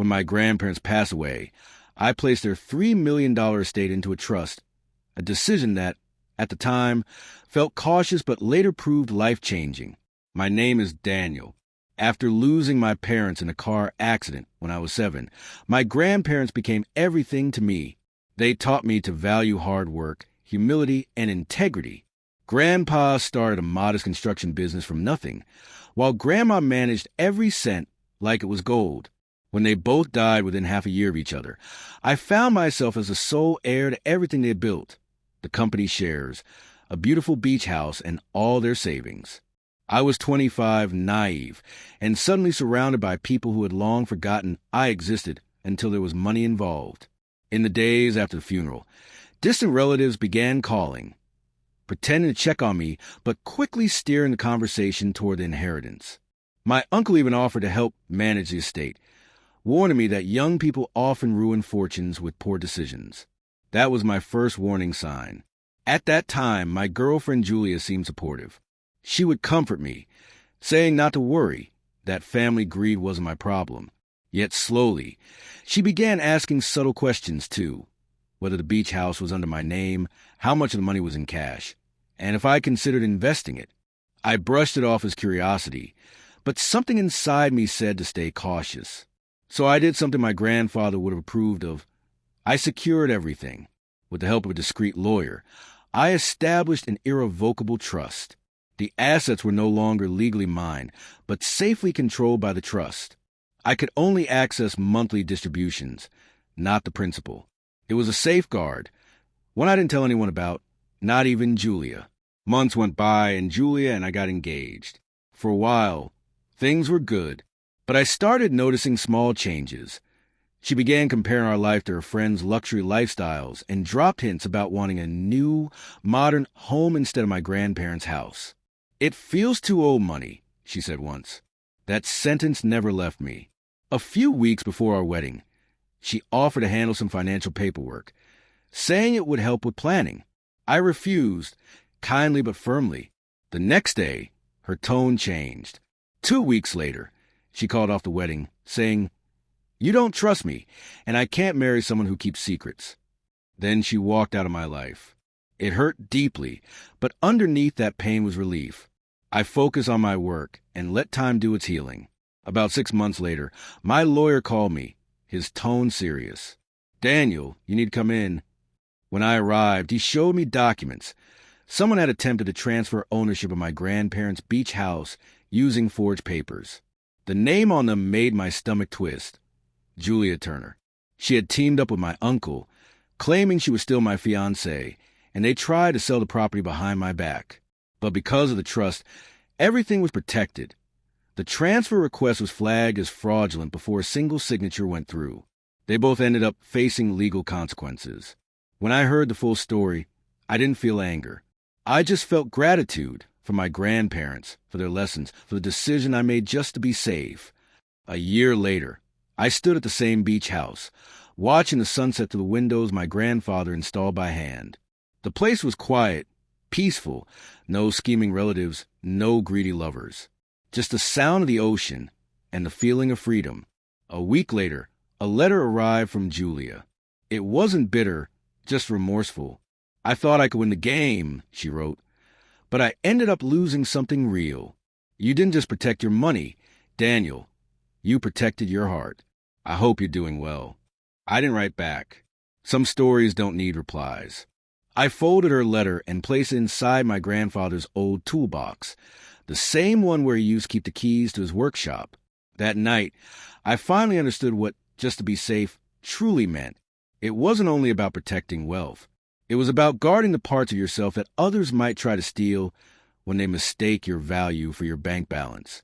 When my grandparents passed away, I placed their $3 million estate into a trust, a decision that, at the time, felt cautious but later proved life-changing. My name is Daniel. After losing my parents in a car accident when I was 7, my grandparents became everything to me. They taught me to value hard work, humility, and integrity. Grandpa started a modest construction business from nothing, while Grandma managed every cent like it was gold. When they both died within half a year of each other, I found myself as the sole heir to everything they built, the company shares, a beautiful beach house, and all their savings. I was 25, naive, and suddenly surrounded by people who had long forgotten I existed until there was money involved. In the days after the funeral, distant relatives began calling, pretending to check on me, but quickly steering the conversation toward the inheritance. My uncle even offered to help manage the estate, warning me that young people often ruin fortunes with poor decisions. That was my first warning sign. At that time, my girlfriend Julia seemed supportive. She would comfort me, saying not to worry, that family greed wasn't my problem. Yet slowly, she began asking subtle questions too, whether the beach house was under my name, how much of the money was in cash, and if I considered investing it. I brushed it off as curiosity, but something inside me said to stay cautious. So I did something my grandfather would have approved of. I secured everything. With the help of a discreet lawyer, I established an irrevocable trust. The assets were no longer legally mine, but safely controlled by the trust. I could only access monthly distributions, not the principal. It was a safeguard, one I didn't tell anyone about, not even Julia. Months went by, and Julia and I got engaged. For a while, things were good, but I started noticing small changes. She began comparing our life to her friends' luxury lifestyles and dropped hints about wanting a new, modern home instead of my grandparents' house. "It feels too old money," she said once. That sentence never left me. A few weeks before our wedding, she offered to handle some financial paperwork, saying it would help with planning. I refused, kindly but firmly. The next day, her tone changed. 2 weeks later, she called off the wedding, saying, "You don't trust me, and I can't marry someone who keeps secrets." Then she walked out of my life. It hurt deeply, but underneath that pain was relief. I focused on my work and let time do its healing. About 6 months later, my lawyer called me, his tone serious. "Daniel, you need to come in." When I arrived, he showed me documents. Someone had attempted to transfer ownership of my grandparents' beach house using forged papers. The name on them made my stomach twist. Julia Turner. She had teamed up with my uncle, claiming she was still my fiancée, and they tried to sell the property behind my back. But because of the trust, everything was protected. The transfer request was flagged as fraudulent before a single signature went through. They both ended up facing legal consequences. When I heard the full story, I didn't feel anger. I just felt gratitude for my grandparents, for their lessons, for the decision I made just to be safe. A year later, I stood at the same beach house, watching the sunset through the windows my grandfather installed by hand. The place was quiet, peaceful, no scheming relatives, no greedy lovers. Just the sound of the ocean and the feeling of freedom. A week later, a letter arrived from Julia. It wasn't bitter, just remorseful. "I thought I could win the game," she wrote, "but I ended up losing something real. You didn't just protect your money, Daniel. You protected your heart. I hope you're doing well." I didn't write back. Some stories don't need replies. I folded her letter and placed it inside my grandfather's old toolbox, the same one where he used to keep the keys to his workshop. That night, I finally understood what "just to be safe" truly meant. It wasn't only about protecting wealth. It was about guarding the parts of yourself that others might try to steal when they mistake your value for your bank balance.